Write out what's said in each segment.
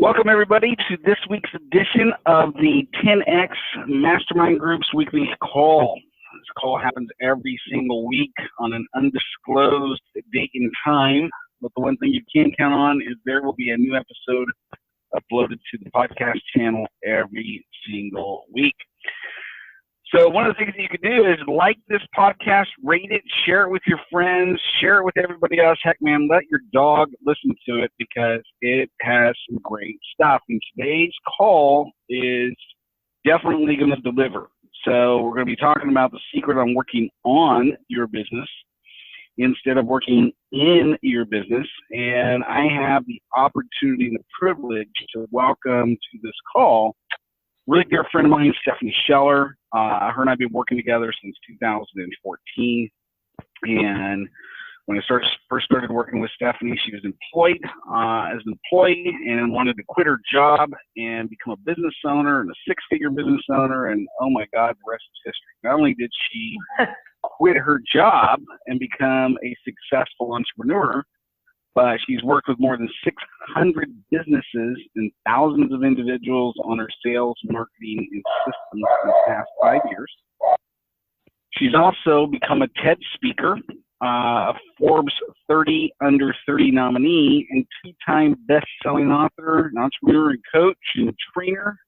Welcome, everybody, to this week's edition of the 10X Mastermind Group's weekly call. This call happens every single week on an undisclosed date and time, but the one thing you can count on is there will be a new episode uploaded to the podcast channel every single week. So one of the things that you can do is like this podcast, rate it, share it with your friends, share it with everybody else. Heck, man, let your dog listen to it because it has some great stuff. And today's call is definitely going to deliver. So we're going to be talking about the secret on working on your business instead of working in your business. And I have the opportunity and the privilege to welcome to this call really dear friend of mine, Stephanie Scheller. Her and I have been working together since 2014. And when I first started working with Stephanie, she was employed as an employee and wanted to quit her job and become a business owner and a six-figure business owner. And oh my God, the rest is history. Not only did she quit her job and become a successful entrepreneur, but she's worked with more than 600 businesses and thousands of individuals on her sales, marketing, and systems in the past 5 years. She's also become a TED speaker, a Forbes 30 Under 30 nominee, and two-time best-selling author, an entrepreneur and coach and trainer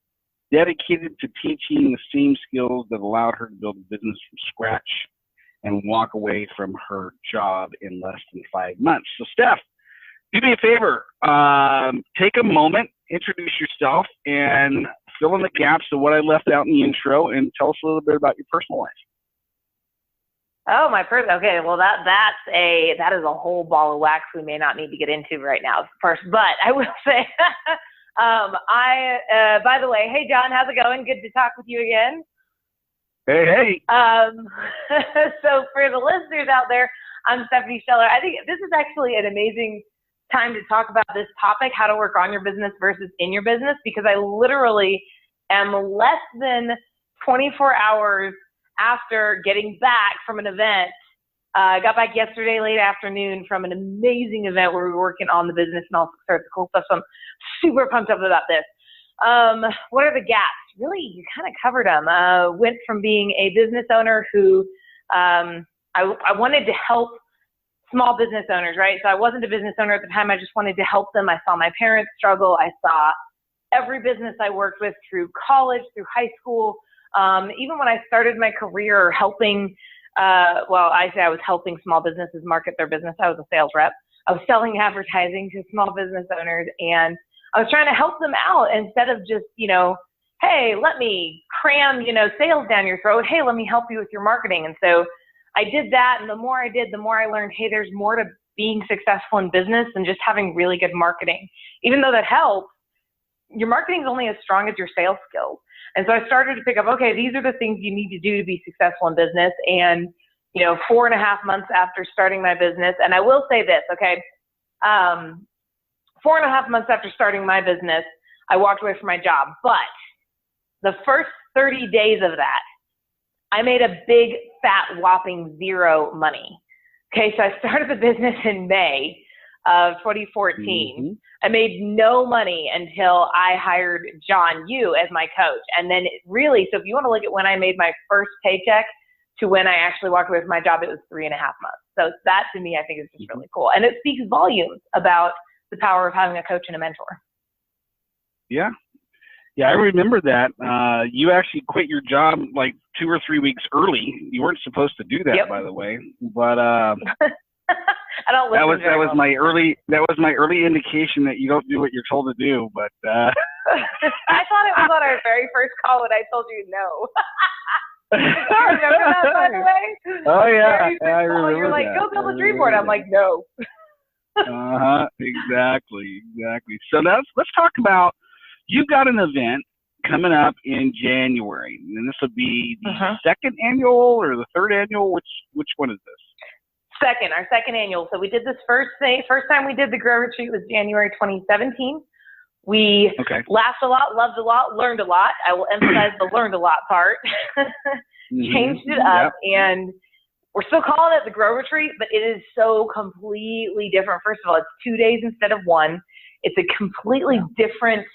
dedicated to teaching the same skills that allowed her to build a business from scratch and walk away from her job in less than 5 months. So, Steph, do me a favor, take a moment, introduce yourself, and fill in the gaps of what I left out in the intro, and tell us a little bit about your personal life. Oh, okay. Well, that is a whole ball of wax we may not need to get into right now first, but I will say, by the way, hey John, how's it going? Good to talk with you again. Hey. So for the listeners out there, I'm Stephanie Scheller. I think this is actually an amazing time to talk about this topic, how to work on your business versus in your business, because I literally am less than 24 hours after getting back from an event. I got back yesterday late afternoon from an amazing event where we were working on the business and all sorts of cool stuff. So I'm super pumped up about this. What are the gaps? Really, you kind of covered them. Went from being a business owner who I wanted to help small business owners, right? So I wasn't a business owner at the time. I just wanted to help them. I saw my parents struggle. I saw every business I worked with through college, through high school. Even when I started my career helping, I was helping small businesses market their business. I was a sales rep. I was selling advertising to small business owners, and I was trying to help them out instead of just, hey, let me cram, sales down your throat. Hey, let me help you with your marketing. And so I did that, and the more I did, the more I learned, hey, there's more to being successful in business than just having really good marketing. Even though that helps, your marketing is only as strong as your sales skills. And so I started to pick up, okay, these are the things you need to do to be successful in business. And, 4.5 months after starting my business, and I will say this, okay, 4.5 months after starting my business, I walked away from my job. But the first 30 days of that, I made a big, fat, whopping zero money. Okay, so I started the business in May of 2014. Mm-hmm. I made no money until I hired John Yu as my coach. And then so if you want to look at when I made my first paycheck to when I actually walked away from my job, it was 3.5 months. So that to me, I think is just really cool. And it speaks volumes about the power of having a coach and a mentor. Yeah. Yeah, I remember that. You actually quit your job like 2 or 3 weeks early. You weren't supposed to do that, yep. By the way. But I don't listen that was my early indication that you don't do what you're told to do. But I thought it was on our very first call when I told you no. Remember that, by the way? Oh yeah, I remember. You're like, go build a dream board. I'm like, no. Exactly. So let's talk about. You've got an event coming up in January, and this will be the second annual or the third annual. Which one is this? Our second annual. So we did this first time we did the Grow Retreat was January 2017. We laughed a lot, loved a lot, learned a lot. I will emphasize the learned a lot part. Changed it up, and we're still calling it the Grow Retreat, but it is so completely different. First of all, it's 2 days instead of one. It's a completely different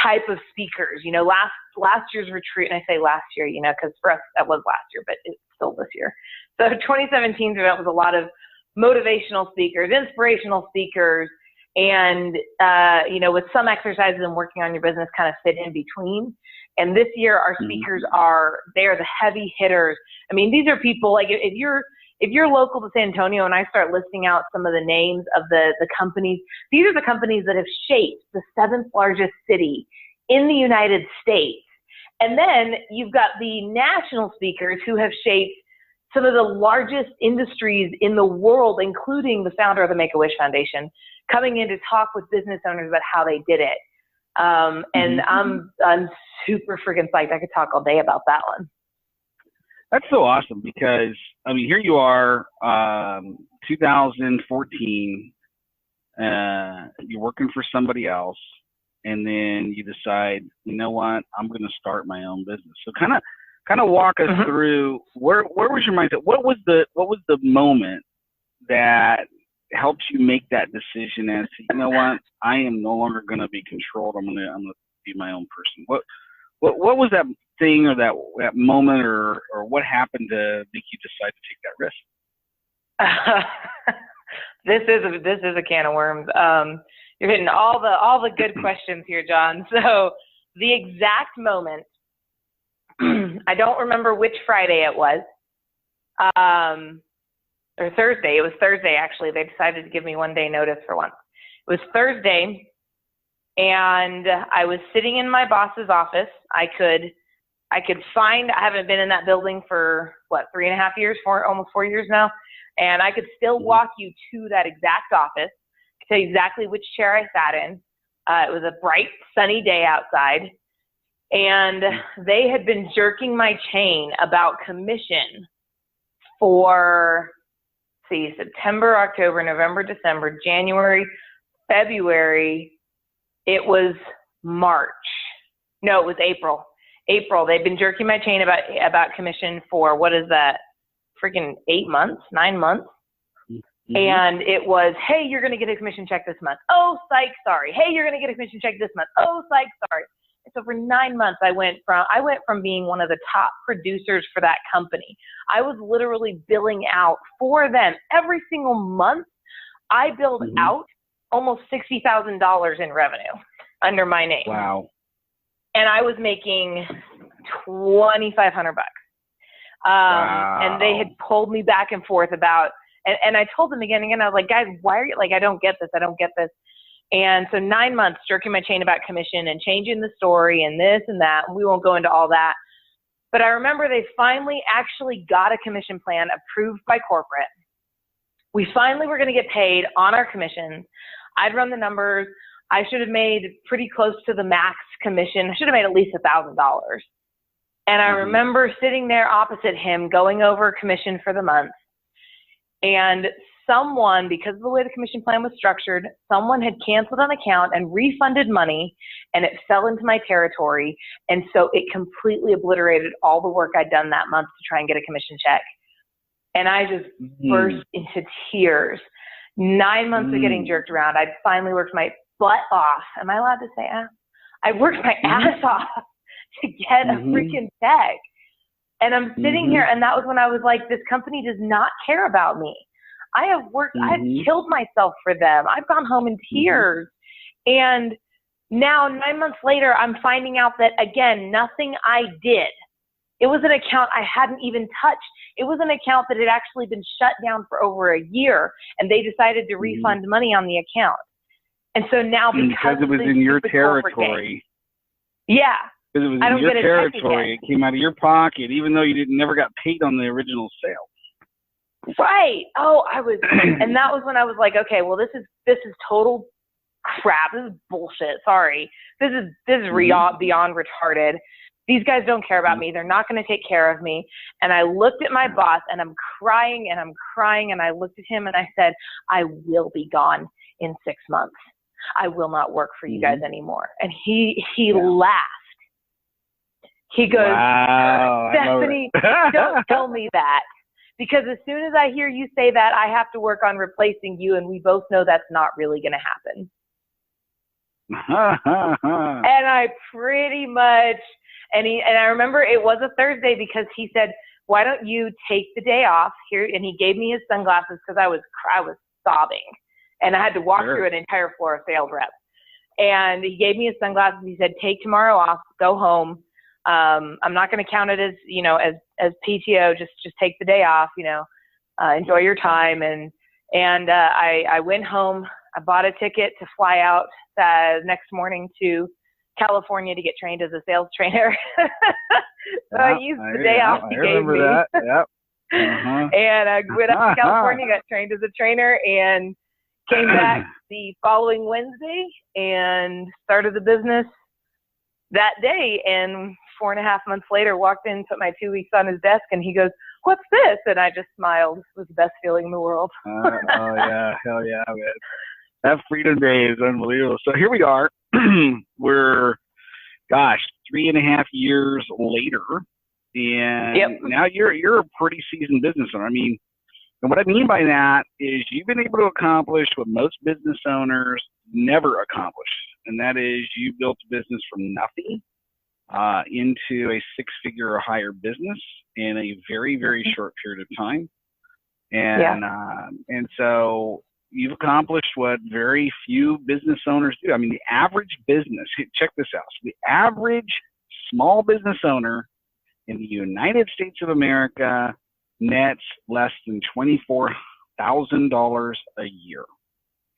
type of speakers. You know, last year's retreat, and I say last year, you know, because for us that was last year, but it's still this year. So 2017's event was a lot of motivational speakers, inspirational speakers, and you know, with some exercises and working on your business kind of fit in between. And this year, our speakers they're the heavy hitters. I mean, these are people like if you're local to San Antonio and I start listing out some of the names of the companies, these are the companies that have shaped the 7th largest city in the United States. And then you've got the national speakers who have shaped some of the largest industries in the world, including the founder of the Make-A-Wish Foundation, coming in to talk with business owners about how they did it. And I'm super freaking psyched. I could talk all day about that one. That's so awesome because, I mean, here you are, 2014, you're working for somebody else, and then you decide, you know what, I'm going to start my own business. So kind of walk us through where was your mindset? What was the moment that helped you make that decision as to, you know what, I am no longer going to be controlled. I'm going to be my own person. What was that thing or that moment or what happened to make you decide to take that risk? This is a can of worms. You're hitting all the good questions here, John. So the exact moment, I don't remember which Friday it was, or Thursday. It was Thursday, actually. They decided to give me 1 day notice for once. It was Thursday, and I was sitting in my boss's office. I haven't been in that building for, 3.5 years, almost 4 years now, and I could still walk you to that exact office, tell you exactly which chair I sat in. It was a bright, sunny day outside, and they had been jerking my chain about commission for, September, October, November, December, January, February. It was March. No, it was April. They've been jerking my chain about commission for, what is that, freaking 8 months, 9 months. And it was, hey, you're going to get a commission check this month. Oh, psych, sorry. Hey, you're going to get a commission check this month. Oh, psych, sorry. And so for 9 months, I went from being one of the top producers for that company. I was literally billing out for them every single month. I billed out almost $60,000 in revenue under my name. Wow. And I was making $2,500 bucks. Wow. And they had pulled me back and forth about, and I told them again, I was like, guys, why are you, I don't get this. And so 9 months jerking my chain about commission and changing the story and this and that. And we won't go into all that. But I remember they finally actually got a commission plan approved by corporate. We finally were going to get paid on our commissions. I'd run the numbers. I should have made pretty close to the max commission. I should have made at least $1,000. And I remember sitting there opposite him going over commission for the month. And someone, because of the way the commission plan was structured, someone had canceled an account and refunded money, and it fell into my territory. And so it completely obliterated all the work I'd done that month to try and get a commission check. And I just burst into tears. 9 months of getting jerked around. I'd finally worked my butt off. Am I allowed to say ass? I worked my ass off to get a freaking check. And I'm sitting here, and that was when I was like, this company does not care about me. I have worked, I've killed myself for them. I've gone home in tears. And now 9 months later, I'm finding out that, again, nothing I did. It was an account I hadn't even touched. It was an account that had actually been shut down for over a year, and they decided to refund money on the account. And so now, because it was in your territory. Yeah. Because it was in your territory, it came out of your pocket, even though you never got paid on the original sale. Right. Oh, and that was when I was like, okay, well, this is total crap. This is bullshit. Sorry. This is beyond retarded. These guys don't care about me. They're not going to take care of me. And I looked at my boss, and I'm crying, and I looked at him, and I said, I will be gone in 6 months. I will not work for you guys anymore. And he laughed. He goes, wow, Stephanie, don't tell me that. Because as soon as I hear you say that, I have to work on replacing you, and we both know that's not really going to happen. And I pretty much, and I remember it was a Thursday because he said, why don't you take the day off here? And he gave me his sunglasses because I was sobbing and I had to walk through an entire floor of sales reps. And he gave me his sunglasses. He said, take tomorrow off, go home. I'm not going to count it as, as PTO, just take the day off, enjoy your time. And I went home. I bought a ticket to fly out next morning to California to get trained as a sales trainer. So I used the day off he gave me. That. Yep. And I went up to California, got trained as a trainer, and came back the following Wednesday and started the business that day. And 4.5 months later, walked in, put my 2 weeks on his desk, and he goes, "What's this?" And I just smiled. It was the best feeling in the world. Oh yeah, hell yeah, man. That freedom day is unbelievable. So here we are. We're, 3.5 years later, and now you're a pretty seasoned business owner. I mean, and what I mean by that is you've been able to accomplish what most business owners never accomplish, and that is you built a business from nothing into a six-figure or higher business in a very, very short period of time. And so you've accomplished what very few business owners do. I mean, the average business, check this out. So the average small business owner in the United States of America nets less than $24,000 a year.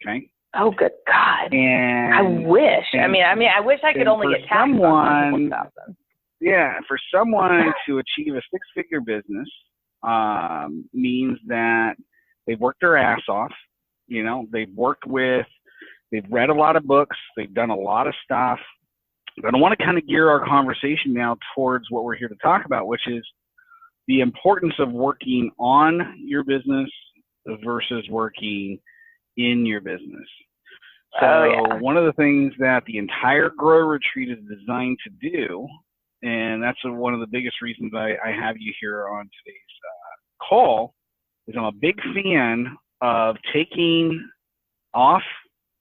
Okay. Oh, good God. And I wish. I wish I could only get taxed on $24,000. Yeah, for someone to achieve a six-figure business means that they've worked their ass off. They've read a lot of books, they've done a lot of stuff. But I want to kind of gear our conversation now towards what we're here to talk about, which is the importance of working on your business versus working in your business. So one of the things that the entire Grow Retreat is designed to do, and that's one of the biggest reasons I have you here on today's call, is I'm a big fan of taking off,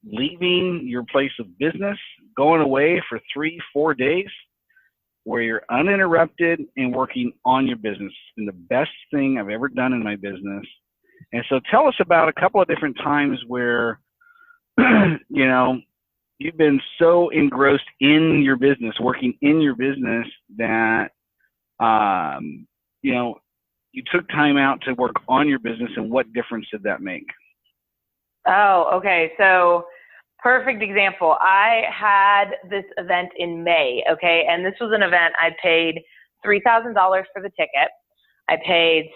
leaving your place of business, going away for 3-4 days where you're uninterrupted and working on your business. It's been the best thing I've ever done in my business. And so tell us about a couple of different times where, you've been so engrossed in your business, working in your business that, you took time out to work on your business, and what difference did that make? Oh, okay. So perfect example. I had this event in May, okay? And this was an event I paid $3,000 for the ticket. I paid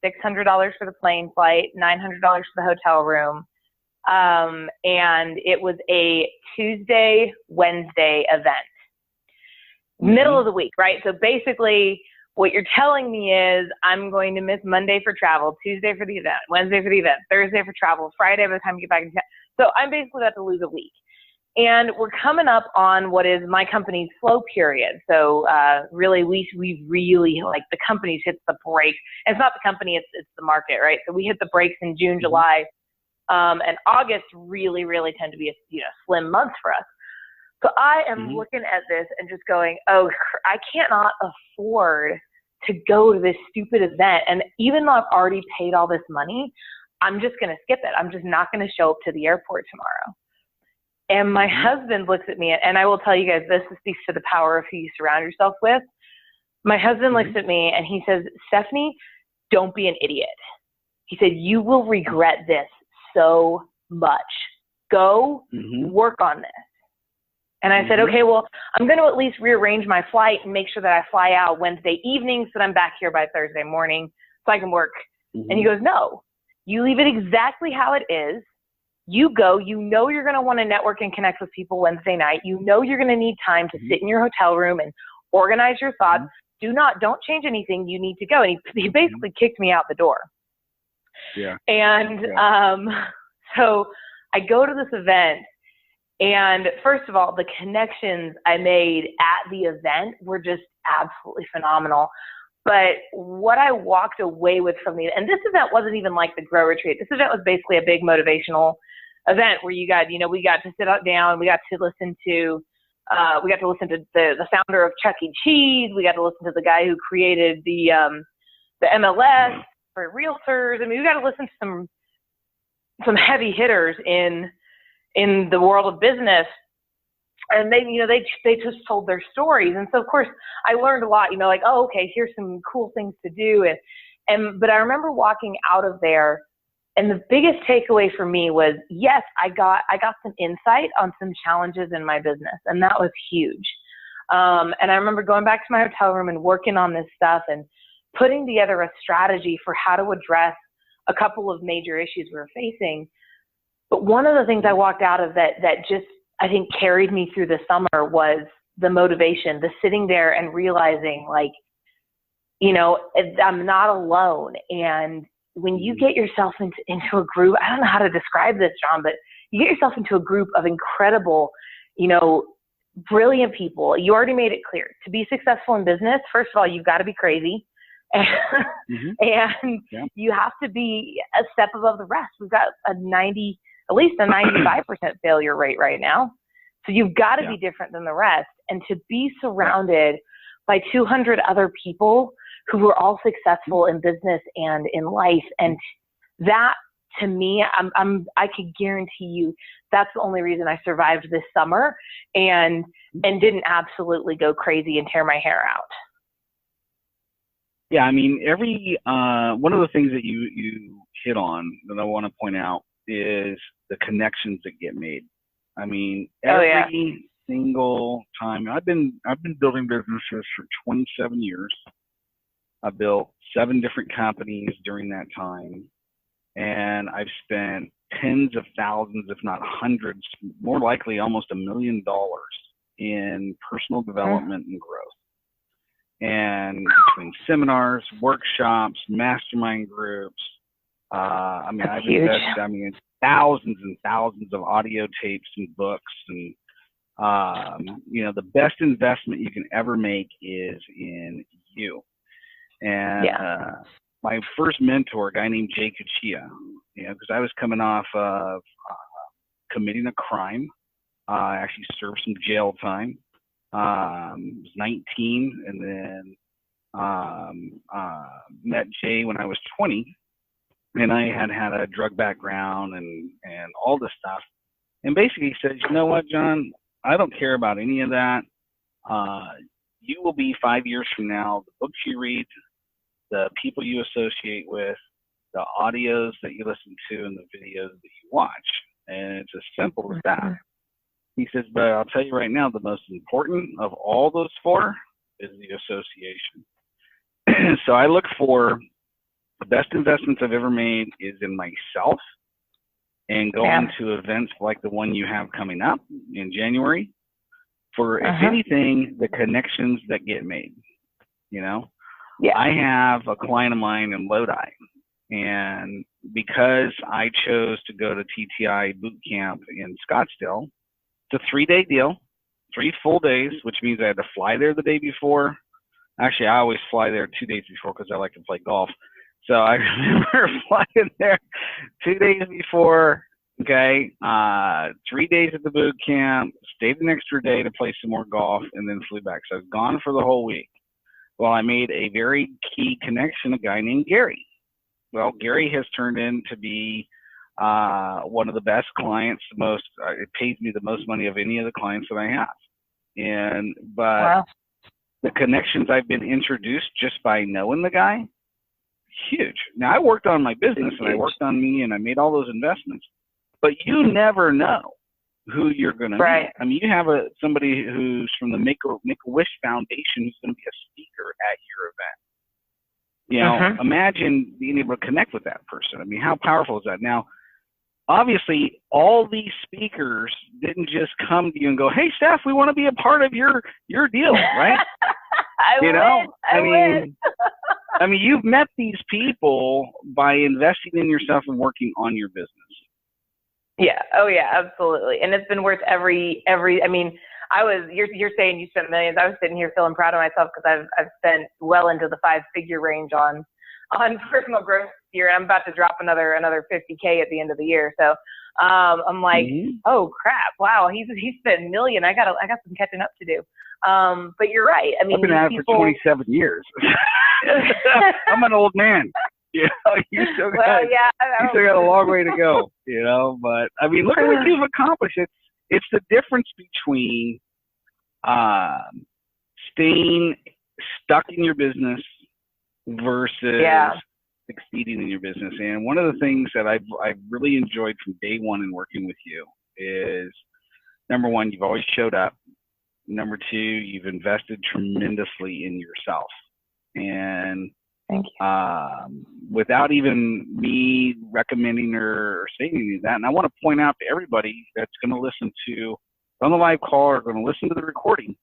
$600 for the plane flight, $900 for the hotel room. And it was a Tuesday, Wednesday event. Middle of the week, right? So basically what you're telling me is I'm going to miss Monday for travel, Tuesday for the event, Wednesday for the event, Thursday for travel, Friday by the time you get back in town. So I'm basically about to lose a week. And we're coming up on what is my company's slow period. So really, we really, like, the companies hit the brakes. It's not the company, it's the market, right? So we hit the brakes in June, July, and August really, really tend to be a slim month for us. So I am looking at this and just going, oh, I cannot afford to go to this stupid event. And even though I've already paid all this money, I'm just going to skip it. I'm just not going to show up to the airport tomorrow. And my husband looks at me, and I will tell you guys, this speaks to the power of who you surround yourself with. My husband looks at me and he says, Stephanie, don't be an idiot. He said, you will regret this so much. Go work on this. And I said, okay, well, I'm going to at least rearrange my flight and make sure that I fly out Wednesday evening so that I'm back here by Thursday morning so I can work. And he goes, no, you leave it exactly how it is. You go, you're going to want to network and connect with people Wednesday night. You're going to need time to sit in your hotel room and organize your thoughts. Don't change anything. You need to go. And he basically kicked me out the door. Yeah. And so I go to this event, and first of all, the connections I made at the event were just absolutely phenomenal. But what I walked away with from and this event wasn't even like the Grow Retreat. This event was basically a big motivational event where we got to sit down, we got to listen to the founder of Chuck E. Cheese. We got to listen to the guy who created the MLS for realtors. I mean, we got to listen to some heavy hitters in the world of business. And they just told their stories. And so, of course, I learned a lot, like, oh, okay, here's some cool things to do. But I remember walking out of there, and the biggest takeaway for me was, yes, I got some insight on some challenges in my business, and that was huge. And I remember going back to my hotel room and working on this stuff and putting together a strategy for how to address a couple of major issues we were facing. But one of the things I walked out of that just, I think, carried me through the summer was the motivation, the sitting there and realizing, like, I'm not alone. And when you get yourself into a group, I don't know how to describe this, John, but you get yourself into a group of incredible, brilliant people. You already made it clear, to be successful in business, first of all, you've got to be crazy. And, you have to be a step above the rest. We've got at least a 95% failure rate right now. So you've got to be different than the rest. And to be surrounded by 200 other people who were all successful in business and in life. And that, to me, I could guarantee you that's the only reason I survived this summer and didn't absolutely go crazy and tear my hair out. Yeah, I mean, one of the things that you hit on that I want to point out is the connections that get made. I mean, every single time I've been building businesses for 27 years. I built 7 different companies during that time, and I've spent tens of thousands, if not hundreds, more likely almost $1 million in personal development and growth. And between seminars, workshops, mastermind groups, I've invested, thousands and thousands of audio tapes and books, and the best investment you can ever make is in you. And my first mentor, a guy named Jay Cuccia, because I was coming off of committing a crime. I actually served some jail time. I was 19, and then met Jay when I was 20. And I had a drug background and all this stuff. And basically he said, you know what, John, I don't care about any of that. You will be 5 years from now, the books you read, the people you associate with, the audios that you listen to, and the videos that you watch. And it's as simple as that. He says, but I'll tell you right now, the most important of all those 4 is the association. So I look for the best investments I've ever made is in myself, and going to events like the one you have coming up in January for, if anything, the connections that get made. I have a client of mine in Lodi, and because I chose to go to TTI boot camp in Scottsdale, it's a 3-day deal, 3 full days, which means I had to fly there the day before. Actually, I always fly there 2 days before because I like to play golf. So I remember flying there 2 days before, 3 days at the boot camp, stayed an extra day to play some more golf, and then flew back. So I was gone for the whole week. Well, I made a very key connection, a guy named Gary. Well, Gary has turned in to be one of the best clients, it pays me the most money of any of the clients that I have. But the connections I've been introduced just by knowing the guy, huge. Now, I worked on my business and I worked on me and I made all those investments, but you never know who you're going to meet. I mean, you have somebody who's from the Make-A-Wish Foundation who's going to be a speaker at your event. Imagine being able to connect with that person. I mean, how powerful is that? Now, obviously, all these speakers didn't just come to you and go, "Hey, Steph, we want to be a part of your deal," right? I mean, you've met these people by investing in yourself and working on your business. Yeah. Oh yeah, absolutely. And it's been worth every, I mean, you're saying you spent millions. I was sitting here feeling proud of myself because I've spent well into the 5-figure range on personal growth this year. I'm about to drop another $50K at the end of the year. So I'm like, oh crap, wow, he spent $1 million. I got some catching up to do. But you're right. I mean, I've been at it for 27 years. I'm an old man. You still got a long way to go. But I mean, look at what you've accomplished. It's the difference between staying stuck in your business versus succeeding in your business. And one of the things that I've really enjoyed from day one in working with you is, number one, you've always showed up. Number two, you've invested tremendously in yourself. And thank you. Without even me recommending or saying any of that, and I want to point out to everybody that's going to listen to on the live call or going to listen to the recording,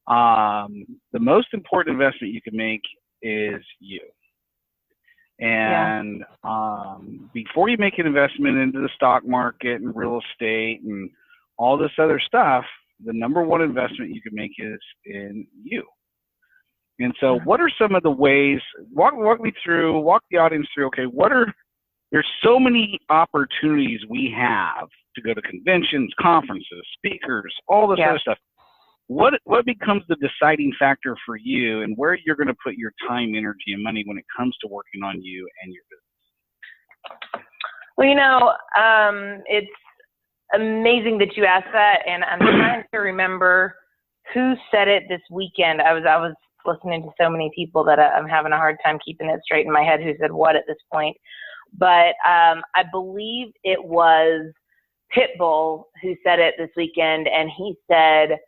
the most important investment you can make is you. And before you make an investment into the stock market and real estate and all this other stuff, the number one investment you can make is in you. And so what are some of the ways, walk the audience through, okay, there's so many opportunities we have to go to conventions, conferences, speakers, all this other stuff. What becomes the deciding factor for you and where you're going to put your time, energy, and money when it comes to working on you and your business? Well, it's amazing that you asked that, and I'm trying to remember who said it this weekend. I was listening to so many people that I'm having a hard time keeping it straight in my head who said what at this point. But I believe it was Pitbull who said it this weekend, and he said,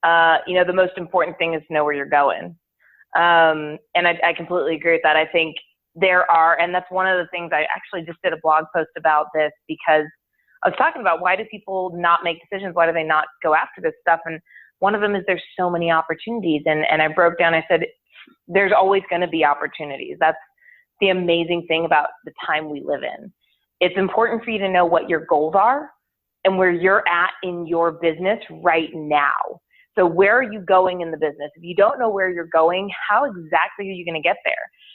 the most important thing is to know where you're going. And I completely agree with that. I think and that's one of the things I actually just did a blog post about this, because I was talking about why do people not make decisions? Why do they not go after this stuff? And one of them is there's so many opportunities. And I broke down, I said, there's always going to be opportunities. That's the amazing thing about the time we live in. It's important for you to know what your goals are and where you're at in your business right now. So where are you going in the business? If you don't know where you're going, how exactly are you going to get there?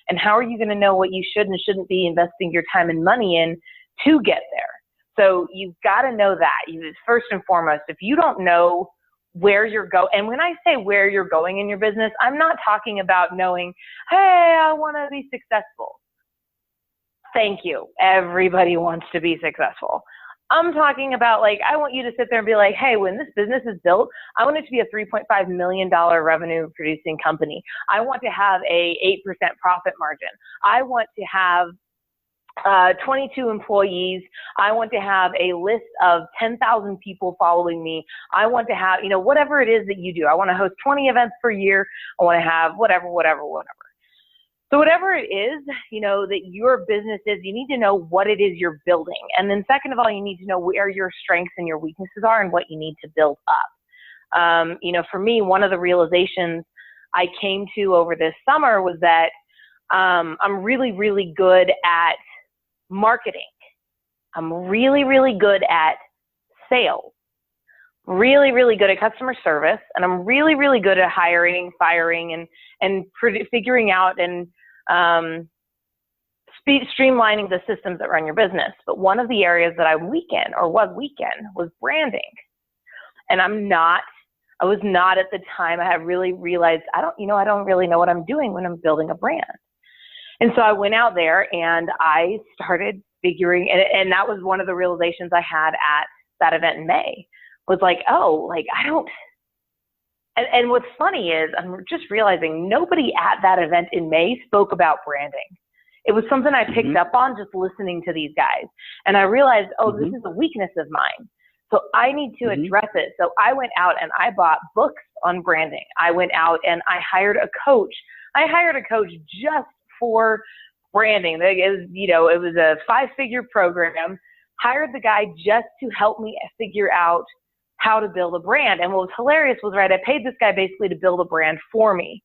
And how are you going to know what you should and shouldn't be investing your time and money in to get there? So you've got to know that. First and foremost, if you don't know where you're going, and when I say where you're going in your business, I'm not talking about knowing, hey, I want to be successful. Thank you. Everybody wants to be successful. I'm talking about, I want you to sit there and be like, hey, when this business is built, I want it to be a $3.5 million revenue producing company. I want to have a 8% profit margin. I want to have 22 employees. I want to have a list of 10,000 people following me. I want to have, whatever it is that you do. I want to host 20 events per year. I want to have whatever. So whatever it is, that your business is, you need to know what it is you're building. And then second of all, you need to know where your strengths and your weaknesses are and what you need to build up. For me, one of the realizations I came to over this summer was that I'm really, really good at marketing. I'm really, really good at sales, really, really good at customer service, and I'm really, really good at hiring, firing, and figuring out and streamlining the systems that run your business. But one of the areas that I was weak in was branding. And I was not at the time. I had really realized I don't really know what I'm doing when I'm building a brand. And so I went out there and I started figuring, and that was one of the realizations I had at that event in May, was and what's funny is I'm just realizing nobody at that event in May spoke about branding. It was something I picked up on just listening to these guys. And I realized, this is a weakness of mine. So I need to address it. So I went out and I bought books on branding. I went out and I hired a coach. I hired a coach just for branding. It was a 5-figure program. Hired the guy just to help me figure out how to build a brand. And what was hilarious was, I paid this guy basically to build a brand for me,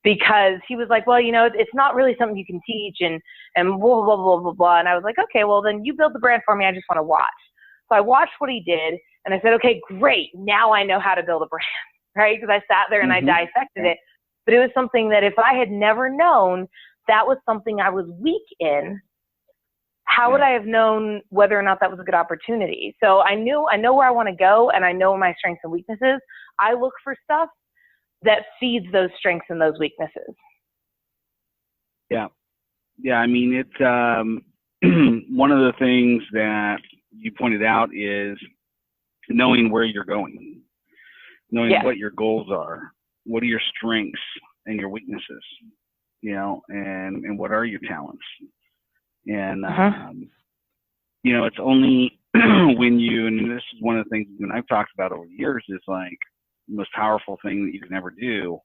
because he was like, well, it's not really something you can teach and blah, blah, blah, blah, blah. And I was like, okay, well then you build the brand for me. I just want to watch. So I watched what he did and I said, okay, great. Now I know how to build a brand, right? Because I sat there and I dissected it, but it was something that if I had never known that was something I was weak in, how would I have known whether or not that was a good opportunity? So I know where I want to go, and I know my strengths and weaknesses. I look for stuff that feeds those strengths and those weaknesses. Yeah. Yeah. I mean, it's one of the things that you pointed out is knowing where you're going, knowing what your goals are, what are your strengths and your weaknesses, you know, and what are your talents. And, you know, it's only when you, and this is one of the things that I've talked about over the years, is like the most powerful thing that you can ever do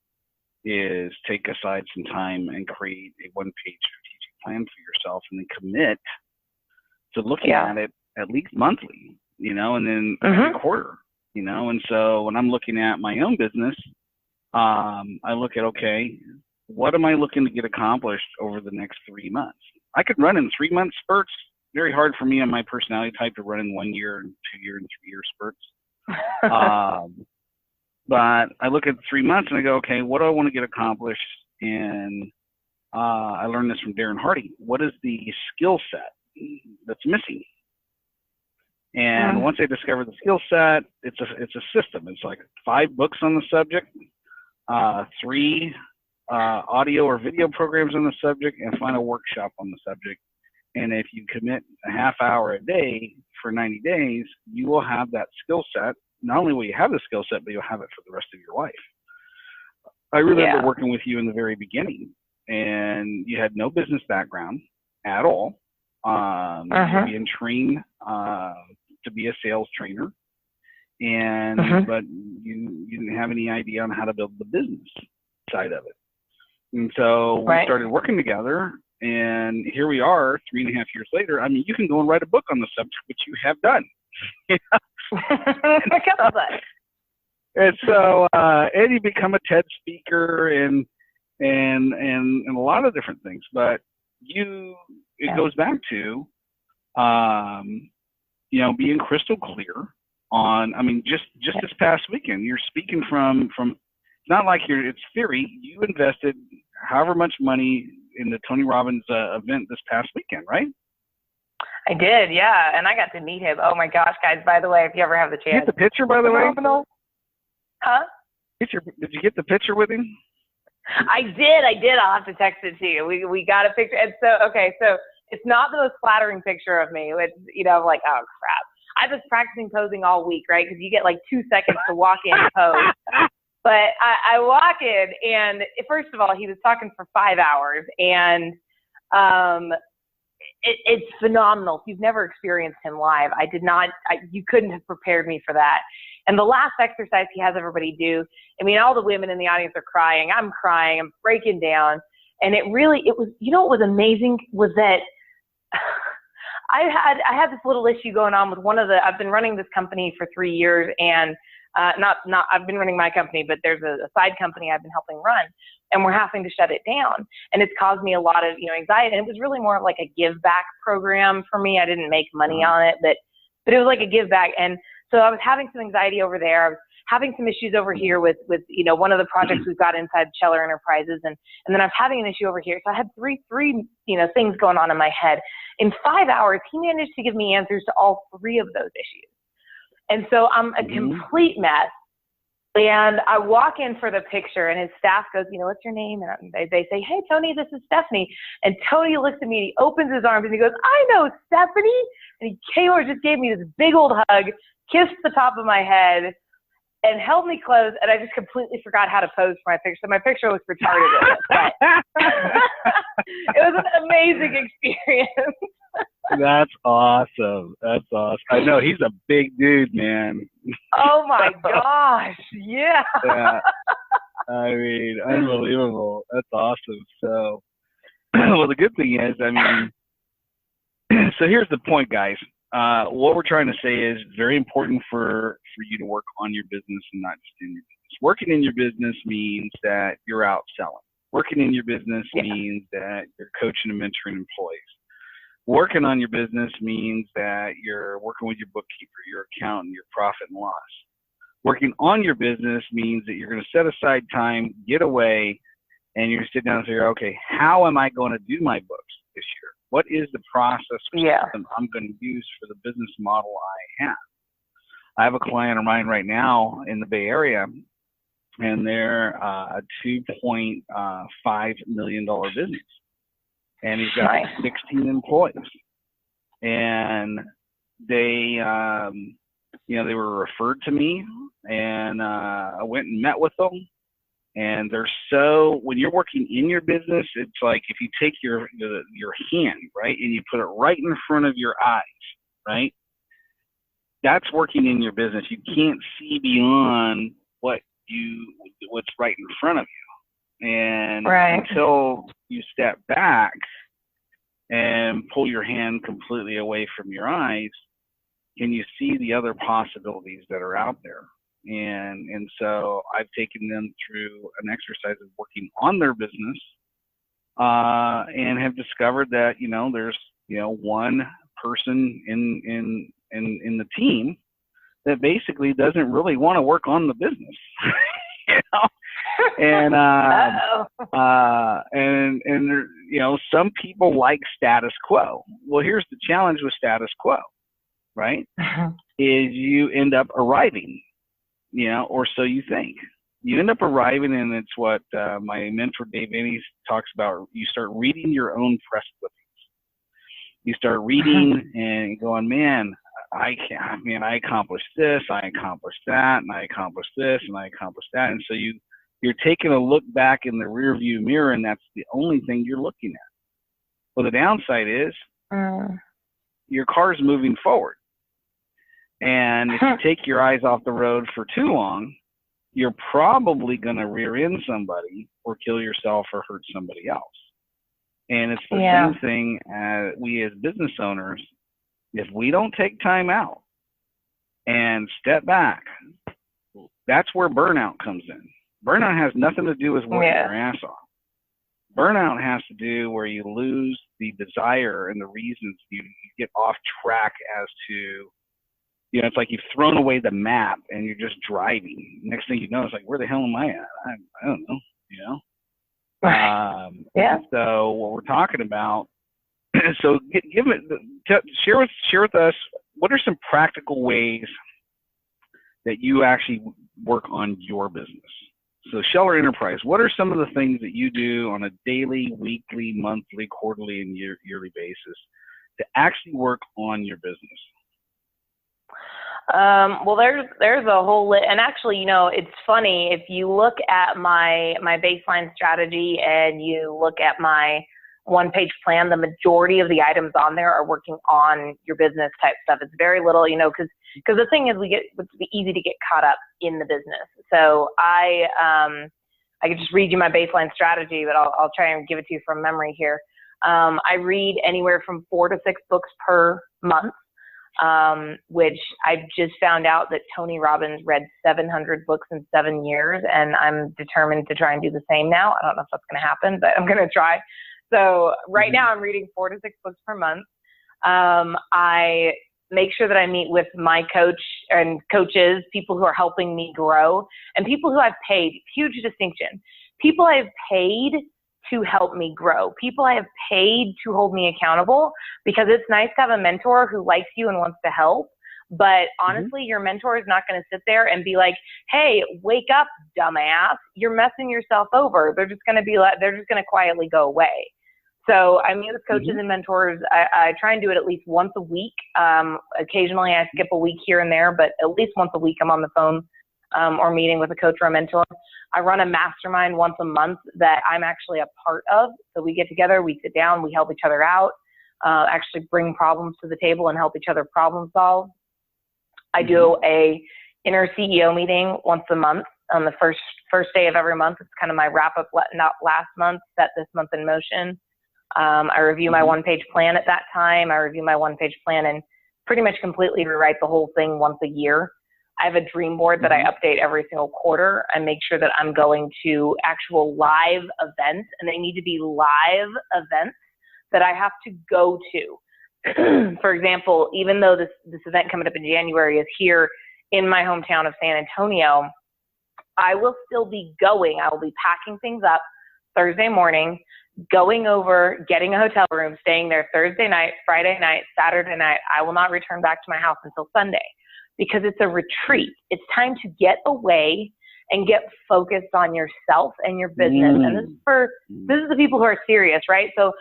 is take aside some time and create a one-page strategic plan for yourself, and then commit to looking at it at least monthly, you know, and then every quarter, you know. And so when I'm looking at my own business, I look at, okay, what am I looking to get accomplished over the next 3 months? I could run in 3 month spurts. Very hard for me on my personality type to run in 1 year and 2 year and 3 year spurts. But I look at 3 months and I go, okay, what do I want to get accomplished? And I learned this from Darren Hardy. What is the skill set that's missing? And once I discover the skill set, it's a system. It's like 5 books on the subject, 3 audio or video programs on the subject, and find a workshop on the subject. And if you commit a half hour a day for 90 days, you will have that skill set. Not only will you have the skill set, but you'll have it for the rest of your life. I remember working with you in the very beginning, and you had no business background at all. You're being trained to be a sales trainer, and but you didn't have any idea on how to build the business side of it. And so we started working together, and here we are 3.5 years later. I mean, you can go and write a book on the subject, which you have done. And so, and you become a TED speaker and a lot of different things. But it goes back to, you know, being crystal clear on. I mean, just this past weekend, you're speaking from. It's not like it's theory. You invested however much money in the Tony Robbins event this past weekend, right? I did, yeah, and I got to meet him. Oh my gosh, guys! By the way, if you ever have the chance, get the picture, by the way. Huh? Did you get the picture with him? I did. I'll have to text it to you. We got a picture, and so so it's not the most flattering picture of me. It's, you know, like, oh crap. I was practicing posing all week, right? Because you get like 2 seconds to walk in and pose. But I walk in, and first of all, he was talking for 5 hours, and it's phenomenal. If you've never experienced him live, you couldn't have prepared me for that. And the last exercise he has everybody do, I mean, all the women in the audience are crying. I'm crying. I'm breaking down. And it was, you know, what was amazing was that I had this little issue going on with I've been running this company for 3 years, and I've been running my company, but there's a side company I've been helping run, and we're having to shut it down. And it's caused me a lot of, you know, anxiety. And it was really more of like a give back program for me. I didn't make money on it, but it was like a give back. And so I was having some anxiety over there. I was having some issues over here with, you know, one of the projects we've got inside Scheller Enterprises. And then I was having an issue over here. So I had three, you know, things going on in my head. In 5 hours, he managed to give me answers to all 3 of those issues. And so I'm a complete mess. And I walk in for the picture, and his staff goes, you know, what's your name? And they say, hey, Tony, this is Stephanie. And Tony looks at me, and he opens his arms, and he goes, I know Stephanie. And Taylor just gave me this big old hug, kissed the top of my head, and held me close. And I just completely forgot how to pose for my picture. So my picture was retarded. But it was an amazing experience. That's awesome. That's awesome. I know he's a big dude, man. Oh my gosh. Yeah. I mean, unbelievable. That's awesome. So, well, the good thing is, I mean, so here's the point, guys. What we're trying to say is it's very important for you to work on your business and not just in your business. Working in your business means that you're out selling. Working in your business means that you're coaching and mentoring employees. Working on your business means that you're working with your bookkeeper, your accountant, your profit and loss. Working on your business means that you're going to set aside time, get away, and you're going to sit down and figure out, okay, how am I going to do my books this year? What is the process or Yeah. system I'm going to use for the business model I have? I have a client of mine right now in the Bay Area, and they're a $2.5 million business. And he's got Nice. 16 employees. And they, they were referred to me, and I went and met with them. And they're when you're working in your business, it's like if you take your hand, right, and you put it right in front of your eyes, right? That's working in your business. You can't see beyond what's right in front of you. And until you step back and pull your hand completely away from your eyes, can you see the other possibilities that are out there? And so I've taken them through an exercise of working on their business, and have discovered that, there's, one person in the team that basically doesn't really want to work on the business. And some people like status quo. Well, here's the challenge with status quo, right? Is you end up arriving, or so you think. You end up arriving, and it's what my mentor Dave Annie talks about. You start reading your own press clippings. You start reading and going, man, I accomplished this, I accomplished that, and I accomplished this, and I accomplished that. And so you're taking a look back in the rear view mirror, and that's the only thing you're looking at. Well, the downside is your car's moving forward. And if you take your eyes off the road for too long, you're probably going to rear end somebody or kill yourself or hurt somebody else. And it's the same thing as we as business owners. If we don't take time out and step back, that's where burnout comes in. Burnout has nothing to do with working your ass off. Burnout has to do where you lose the desire and the reasons you get off track as to, it's like you've thrown away the map and you're just driving. Next thing you know, it's like, where the hell am I at? I don't know, So what we're talking about, so share with us, what are some practical ways that you actually work on your business? So Scheller Enterprise, what are some of the things that you do on a daily, weekly, monthly, quarterly, and yearly basis to actually work on your business? Well, there's a whole list, and actually, it's funny, if you look at my baseline strategy and you look at my one-page plan, the majority of the items on there are working on your business type stuff. It's very little, because the thing is, it's easy to get caught up in the business. So I could just read you my baseline strategy, but I'll try and give it to you from memory here. I read anywhere from 4 to 6 books per month. Which I've just found out that Tony Robbins read 700 books in 7 years, and I'm determined to try and do the same now. I don't know if that's going to happen, but I'm going to try. So right now I'm reading 4 to 6 books per month. I make sure that I meet with my coach and coaches, people who are helping me grow, and people who I've paid. Huge distinction. People I've paid to help me grow. People I have paid to hold me accountable, because it's nice to have a mentor who likes you and wants to help. But honestly, your mentor is not going to sit there and be like, hey, wake up, dumbass. You're messing yourself over. They're just going to quietly go away. So I meet with coaches and mentors. I try and do it at least once a week. Occasionally I skip a week here and there, but at least once a week I'm on the phone or meeting with a coach or a mentor. I run a mastermind once a month that I'm actually a part of. So we get together, we sit down, we help each other out, actually bring problems to the table and help each other problem solve. I do a inner CEO meeting once a month on the first day of every month. It's kind of my wrap up, not last month, set this month in motion. I review my one-page plan at that time. I review my one-page plan and pretty much completely rewrite the whole thing once a year. I have a dream board that I update every single quarter. I make sure that I'm going to actual live events, and they need to be live events that I have to go to. For example, even though this event coming up in January is here in my hometown of San Antonio, I will still be going. I will be packing things up, Thursday morning, going over, getting a hotel room, staying there Thursday night, Friday night, Saturday night. I will not return back to my house until Sunday because it's a retreat. It's time to get away and get focused on yourself and your business. And this is the people who are serious, right? So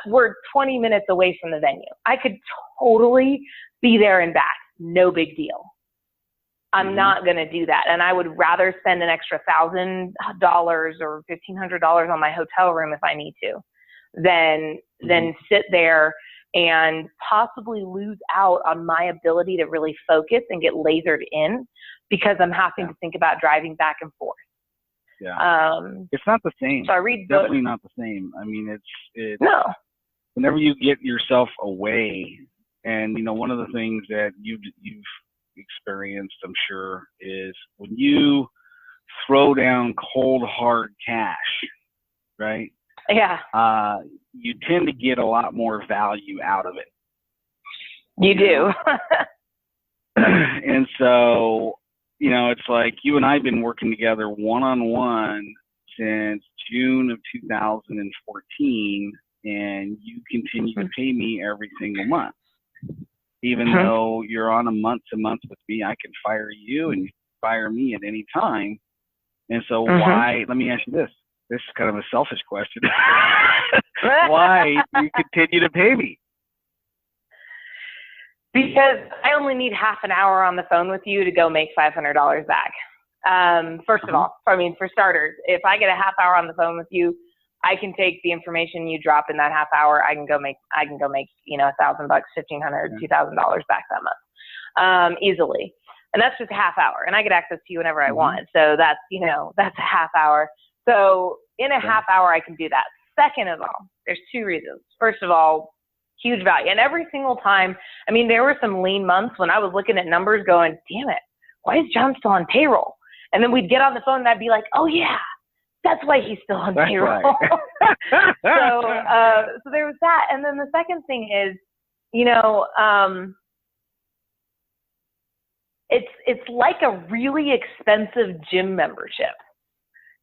we're 20 minutes away from the venue. I could totally be there and back. No big deal. I'm not going to do that. And I would rather spend an extra $1,000 or $1,500 on my hotel room if I need to than sit there and possibly lose out on my ability to really focus and get lasered in because I'm having to think about driving back and forth. Yeah. It's not the same. So I read books. Definitely not the same. I mean, it's no. Whenever you get yourself away, and, you know, one of the things that you've experienced, I'm sure, is when you throw down cold hard cash, right? Yeah. You tend to get a lot more value out of it. You do. And so, you know, it's like you and I have been working together one-on-one since June of 2014, and you continue to pay me every single month. Even though you're on a month-to-month with me, I can fire you and you can fire me at any time. And so why, let me ask you this. This is kind of a selfish question. Why do you continue to pay me? Because I only need half an hour on the phone with you to go make $500 back. First of all, I mean, for starters, if I get a half hour on the phone with you, I can take the information you drop in that half hour. I can go make, you know, $1,000, $1,500, $2,000 back that month, easily. And that's just a half hour, and I get access to you whenever I want. So that's, you know, that's a half hour. So in a half hour, I can do that. Second of all, there's two reasons. First of all, huge value. And every single time, I mean, there were some lean months when I was looking at numbers going, damn it, why is John still on payroll? And then we'd get on the phone and I'd be like, oh yeah, that's why he's still on payroll. Right. So there was that. And then the second thing is, you know, it's like a really expensive gym membership,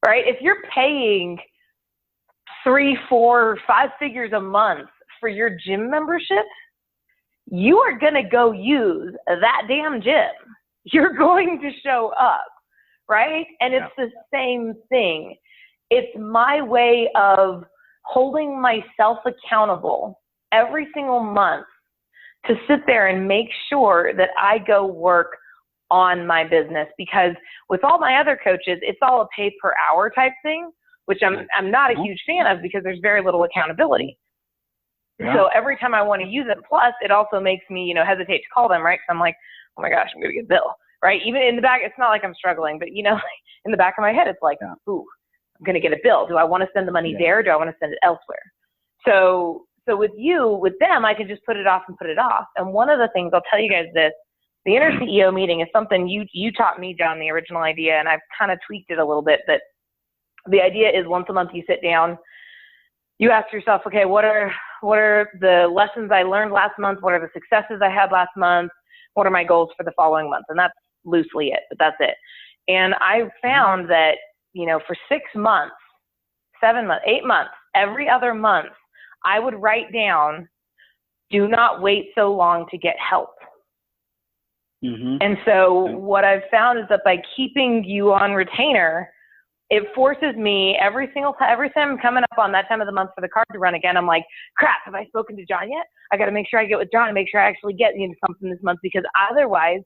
right? If you're paying 3, 4, 5 figures a month for your gym membership, you are going to go use that damn gym. You're going to show up, right? And it's the same thing. It's my way of holding myself accountable every single month to sit there and make sure that I go work on my business, because with all my other coaches, it's all a pay per hour type thing, which I'm not a huge fan of because there's very little accountability. Yeah. So every time I want to use it, plus it also makes me, you know, hesitate to call them, right? Because I'm like, oh my gosh, I'm going to get a bill, right? Even in the back, it's not like I'm struggling, but you know, in the back of my head, it's like, ooh, I'm going to get a bill. Do I want to send the money there? Or do I want to send it elsewhere? So with them, I can just put it off and put it off. And one of the things, I'll tell you guys this, the inner CEO meeting is something you taught me, John, the original idea, and I've kind of tweaked it a little bit, but the idea is once a month you sit down, you ask yourself, okay, what are the lessons I learned last month? What are the successes I had last month? What are my goals for the following month? And that's loosely it, but that's it. And I found that, you know, for 6 months, 7 months, 8 months, every other month, I would write down, do not wait so long to get help. And so what I've found is that by keeping you on retainer, it forces me every time I'm coming up on that time of the month for the card to run again, I'm like, crap, have I spoken to John yet? I got to make sure I get with John and make sure I actually get into something this month, because otherwise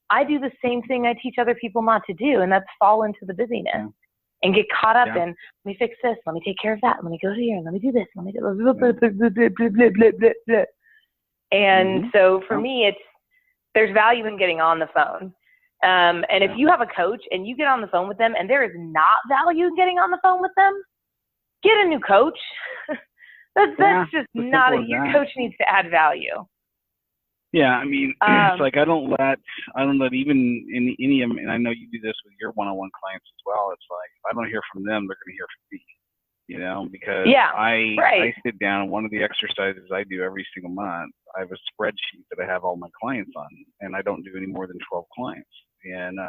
I do the same thing I teach other people not to do, and that's fall into the busyness and get caught up in, let me fix this, let me take care of that, let me go here, let me do this, let me do blah, blah, blah, blah, blah, blah, blah, blah. And so for me, there's value in getting on the phone. And if you have a coach and you get on the phone with them and there is not value in getting on the phone with them, get a new coach. That's just not your coach needs to add value. Yeah, I mean, it's like I don't let even any, and I know you do this with your one-on-one clients as well. It's like if I don't hear from them, they're going to hear from me. You know, because I sit down, and one of the exercises I do every single month, I have a spreadsheet that I have all my clients on, and I don't do any more than 12 clients. And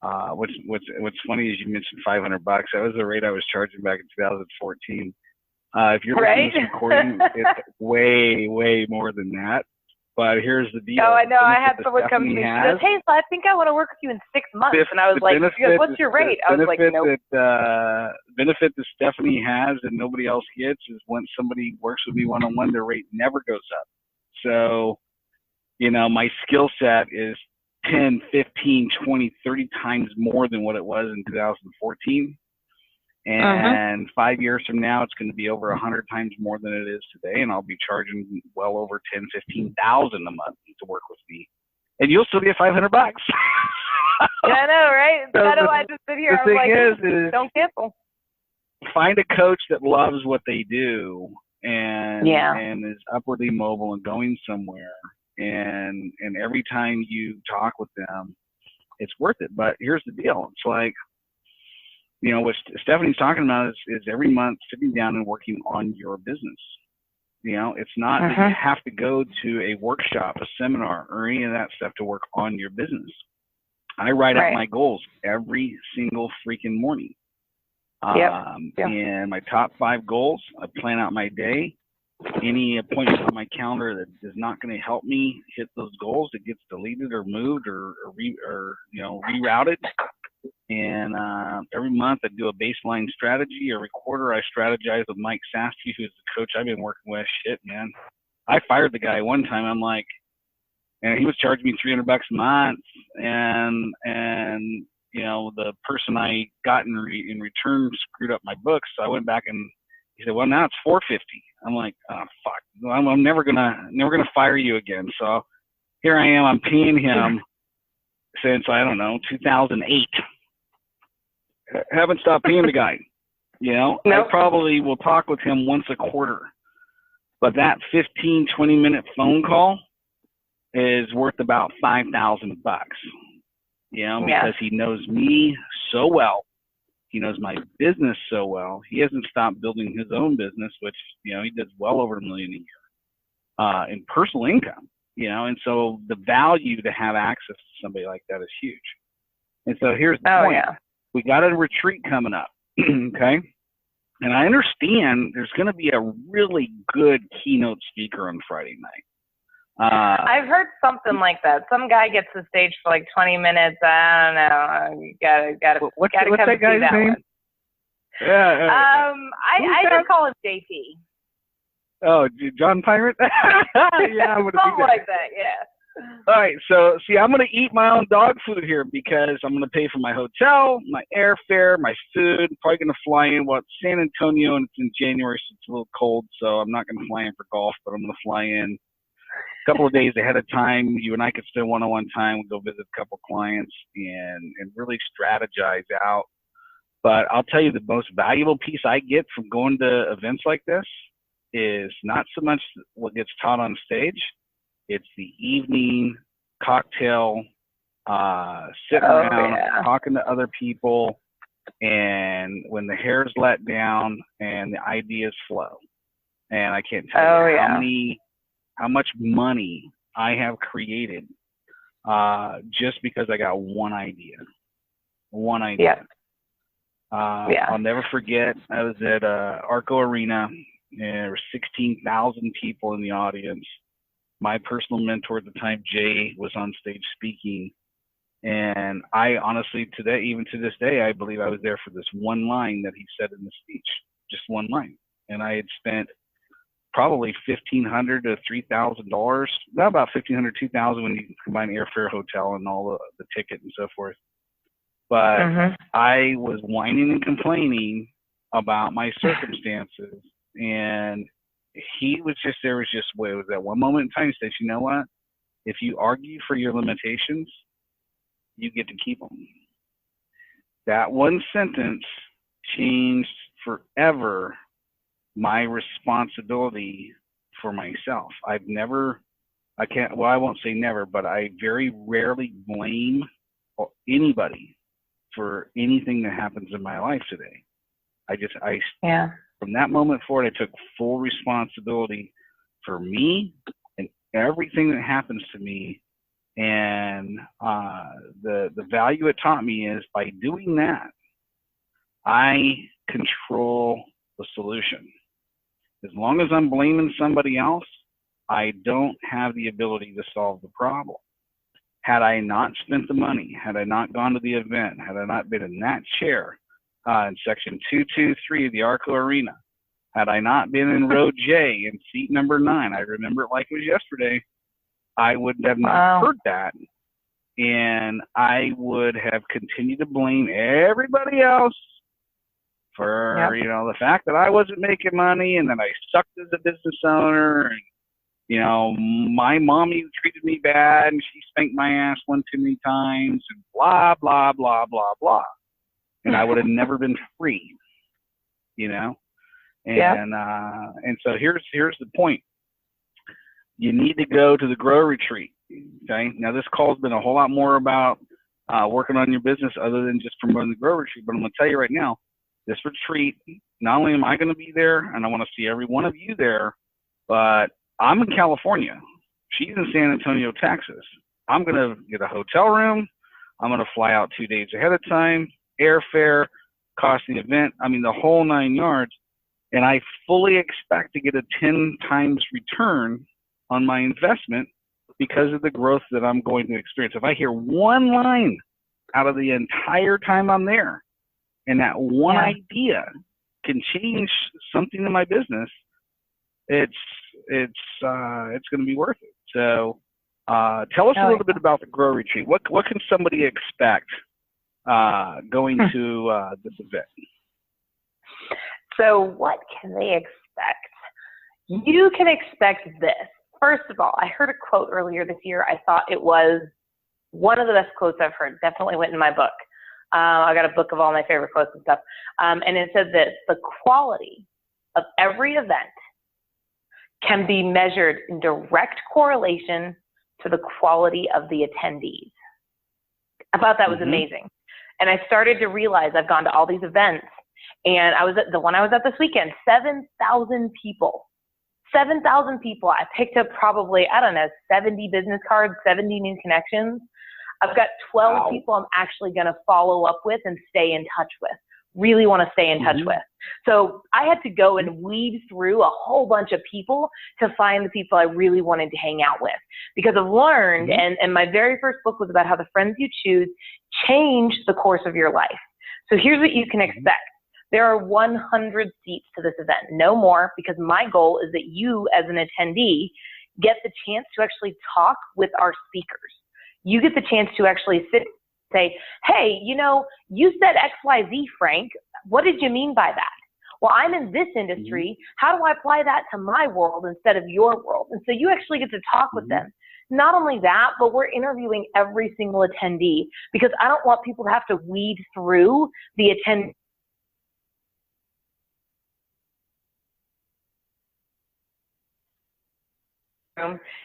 What's funny is you mentioned $500. That was the rate I was charging back in 2014. If you're listening to this recording, it's way more than that. But here's the deal. Oh, I know. I had someone come to me and say, "Hey, so I think I want to work with you in 6 months." And I was like, "What's your rate?" I was like, "Nope." Benefit that Stephanie has and nobody else gets is when somebody works with me one-on-one, their rate never goes up. So, my skill set is 10, 15, 20, 30 times more than what it was in 2014. And 5 years from now, it's going to be over 100 times more than it is today. And I'll be charging well over 10, 15,000 a month to work with me. And you'll still get $500. Yeah, I know, right? So I know. I just sit here. I'm like, don't gamble. Find a coach that loves what they do and is upwardly mobile and going somewhere. And every time you talk with them, it's worth it. But here's the deal. It's like, what Stephanie's talking about is every month sitting down and working on your business. It's not that you have to go to a workshop, a seminar, or any of that stuff to work on your business. I write out my goals every single freaking morning. And my top 5 goals, I plan out my day. Any appointment on my calendar that is not going to help me hit those goals, it gets deleted or moved or rerouted. And every month I do a baseline strategy. Every quarter I strategize with Mike Sasky, who's the coach I've been working with. Shit, man. I fired the guy one time. I'm like, and he was charging me $300 a month. And the person I got in return screwed up my books. So I went back and he said, well, now it's $450. I'm like, oh, fuck. I'm never gonna fire you again. So here I am. I'm paying him since, I don't know, 2008. Haven't stopped paying the guy. Nope. I probably will talk with him once a quarter. But that 15, 20-minute phone call is worth about $5,000. Because he knows me so well. He knows my business so well. He hasn't stopped building his own business, which, he does well over $1 million a year in personal income, and so the value to have access to somebody like that is huge. And so here's the point. Yeah. We got a retreat coming up, okay? And I understand there's going to be a really good keynote speaker on Friday night. I've heard something like that. Some guy gets the stage for like 20 minutes. I don't know. You gotta what's come that guy's see that name? one. Yeah. I just call him JP. Oh, John Pirate? Yeah, I'm gonna something like that. Yeah. All right. So, see, I'm gonna eat my own dog food here because I'm gonna pay for my hotel, my airfare, my food. Probably gonna fly in. Well, it's San Antonio and it's in January, so it's a little cold. So I'm not gonna fly in for golf, but I'm gonna fly in couple of days ahead of time. You and I could spend one-on-one time. We'll go visit a couple clients and really strategize out. But I'll tell you, the most valuable piece I get from going to events like this is not so much what gets taught on stage. It's the evening cocktail, sitting around, talking to other people, and when the hair's let down and the ideas flow. And I can't tell you how much money I have created just because I got one idea. I'll never forget, I was at Arco Arena, and there were 16,000 people in the audience. My personal mentor at the time, Jay, was on stage speaking. And I honestly, even to this day, I believe I was there for this one line that he said in the speech, just one line. And I had spent probably $1,500 to $3,000, not about $1,500, $2,000 when you combine airfare, hotel, and all the ticket and so forth. But I was whining and complaining about my circumstances, and he was just there. Was just it was that one moment in time. He said, "You know what? If you argue for your limitations, you get to keep them." That one sentence changed forever my responsibility for myself. I won't say never, but I very rarely blame anybody for anything that happens in my life today. From that moment forward, I took full responsibility for me, and everything that happens to me And the value it taught me is by doing that, I control the solution. As long as I'm blaming somebody else, I don't have the ability to solve the problem. Had I not spent the money, had I not gone to the event, had I not been in that chair in section 223 of the Arco Arena, had I not been in row J in seat number 9, I remember it like it was yesterday, I would have not heard that. And I would have continued to blame everybody else for, you know, the fact that I wasn't making money and that I sucked as a business owner, and, you know, my mommy treated me bad and she spanked my ass one too many times, and blah, blah, blah, blah, blah. And I would have never been free, you know? And so here's the point. You need to go to the Grow Retreat, okay? Now, this call's been a whole lot more about working on your business other than just promoting the Grow Retreat, but I'm going to tell you right now, this retreat, not only am I going to be there, and I want to see every one of you there, but I'm in California. She's in San Antonio, Texas. I'm going to get a hotel room. I'm going to fly out 2 days ahead of time, airfare, cost of the event, I mean, the whole 9 yards. And I fully expect to get a 10 times return on my investment because of the growth that I'm going to experience. If I hear one line out of the entire time I'm there, and that one idea can change something in my business, it's going to be worth it. So tell us a little bit about the Grow Retreat. What can somebody expect going to this event? So what can they expect? You can expect this. First of all, I heard a quote earlier this year. I thought it was one of the best quotes I've heard. Definitely went in my book. I got a book of all my favorite quotes and stuff. And it said this: the quality of every event can be measured in direct correlation to the quality of the attendees. I thought that was amazing. And I started to realize I've gone to all these events, and I was at the one I was at this weekend, 7,000 people. 7,000 people. I picked up probably, I don't know, 70 business cards, 70 new connections. I've got 12 people I'm actually going to follow up with and stay in touch with. Really want to stay in touch with. So I had to go and weed through a whole bunch of people to find the people I really wanted to hang out with. Because I've learned, and my very first book was about how the friends you choose change the course of your life. So here's what you can expect. There are 100 seats to this event, no more, because my goal is that you as an attendee get the chance to actually talk with our speakers. You get the chance to actually sit and say, hey, you know, you said XYZ, Frank. What did you mean by that? Well, I'm in this industry. How do I apply that to my world instead of your world? And so you actually get to talk with them. Not only that, but we're interviewing every single attendee, because I don't want people to have to weed through the attendee.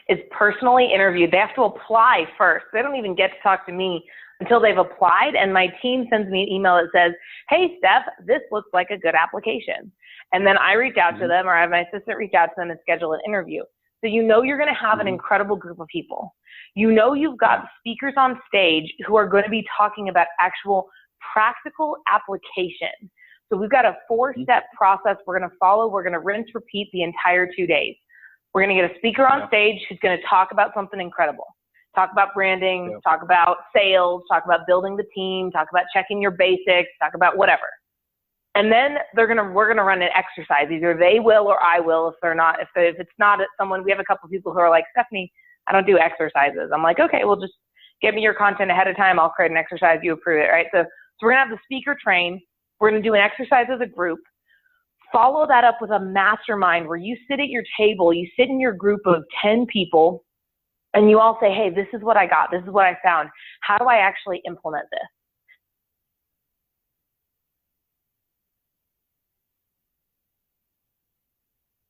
Is personally interviewed. They have to apply first. They don't even get to talk to me until they've applied, and my team sends me an email that says, hey, Steph, this looks like a good application. And then I reach out to them, or I have my assistant reach out to them and schedule an interview. So you know you're going to have an incredible group of people. You know you've got speakers on stage who are going to be talking about actual practical application. So we've got a 4-step process we're going to follow. We're going to rinse, repeat the entire 2 days. We're going to get a speaker on stage who's going to talk about something incredible. Talk about branding, talk about sales, talk about building the team, talk about checking your basics, talk about whatever. And then we're going to run an exercise. Either they will or I will. If it's not someone, we have a couple of people who are like, Stephanie, I don't do exercises. I'm like, okay, well, just give me your content ahead of time. I'll create an exercise. You approve it, right? So we're going to have the speaker train. We're going to do an exercise as a group. Follow that up with a mastermind where you sit at your table, you sit in your group of 10 people, and you all say, hey, this is what I got. This is what I found. How do I actually implement this?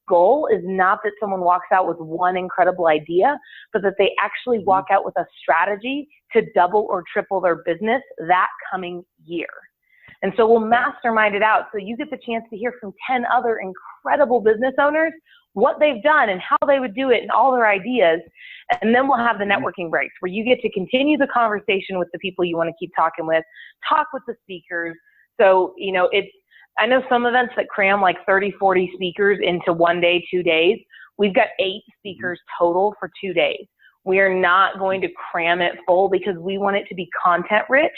Goal is not that someone walks out with one incredible idea, but that they actually walk out with a strategy to double or triple their business that coming year. And so we'll mastermind it out so you get the chance to hear from 10 other incredible business owners, what they've done and how they would do it and all their ideas. And then we'll have the networking breaks where you get to continue the conversation with the people you want to keep talking with, talk with the speakers. So, you know, I know some events that cram like 30, 40 speakers into 1 day, 2 days. We've got 8 speakers total for 2 days. We are not going to cram it full because we want it to be content rich.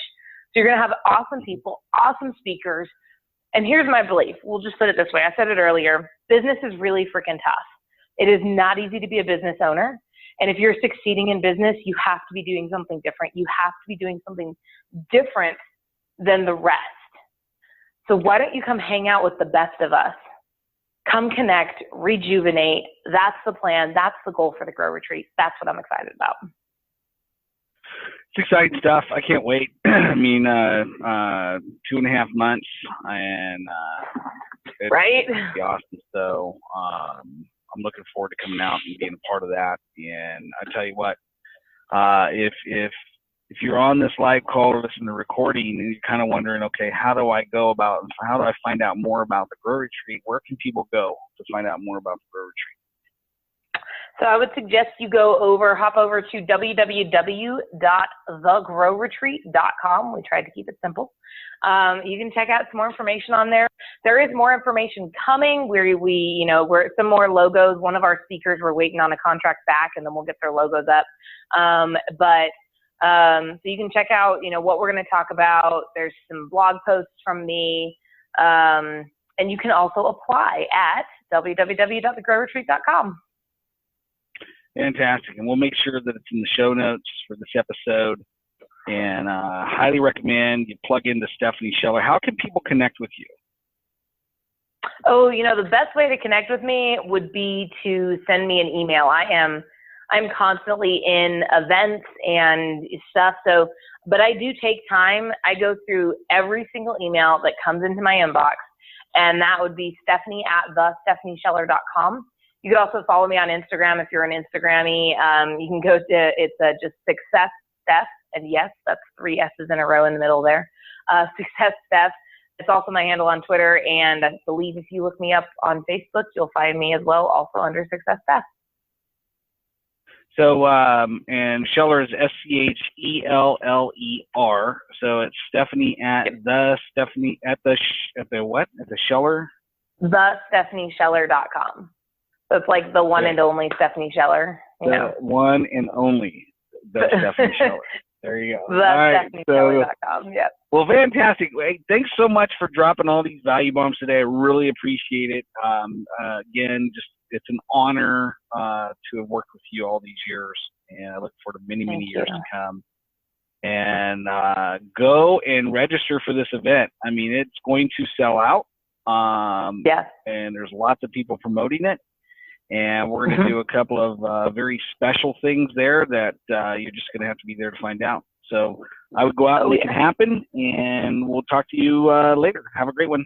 So you're going to have awesome people, awesome speakers. And here's my belief. We'll just put it this way. I said it earlier. Business is really freaking tough. It is not easy to be a business owner. And if you're succeeding in business, you have to be doing something different. You have to be doing something different than the rest. So why don't you come hang out with the best of us? Come connect, rejuvenate. That's the plan. That's the goal for the Grow Retreat. That's what I'm excited about. It's exciting stuff. I can't wait. I mean, 2.5 months, and it's right? gonna be awesome. So I'm looking forward to coming out and being a part of that. And I tell you what, if you're on this live call or listening to the recording and you're kind of wondering, okay, how do I find out more about the Grow Retreat? Where can people go to find out more about the Grow Retreat? So I would suggest you hop over to www.thegrowretreat.com. We tried to keep it simple. You can check out some more information on there. There is more information coming where we're some more logos. One of our speakers, we're waiting on a contract back and then we'll get their logos up. So you can check out, what we're going to talk about. There's some blog posts from me. And you can also apply at www.thegrowretreat.com. Fantastic. And we'll make sure that it's in the show notes for this episode. And highly recommend you plug into Stephanie Scheller. How can people connect with you? Oh, the best way to connect with me would be to send me an email. I'm constantly in events and stuff. But I do take time. I go through every single email that comes into my inbox. And that would be Stephanie@thestephaniescheller.com. You could also follow me on Instagram if you're an Instagrammy. You can go to, it's just Success Steph. And yes, that's 3 S's in a row in the middle there. Success Steph. It's also my handle on Twitter. And I believe if you look me up on Facebook, you'll find me as well, also under Success Steph. So, and Scheller is Scheller. So it's Stephanie at the Scheller? TheStephanieScheller.com. So it's like the one and only Stephanie Scheller. One and only the Stephanie Scheller. There you go. TheStephanieScheller.com. Yep. Well, fantastic. Thanks so much for dropping all these value bombs today. I really appreciate it. Again, it's an honor to have worked with you all these years, and I look forward to many, many years to come. And go and register for this event. I mean, it's going to sell out. Yes. And there's lots of people promoting it. And we're going to do a couple of very special things there that you're just going to have to be there to find out. So I would go out and make it happen, and we'll talk to you later. Have a great one.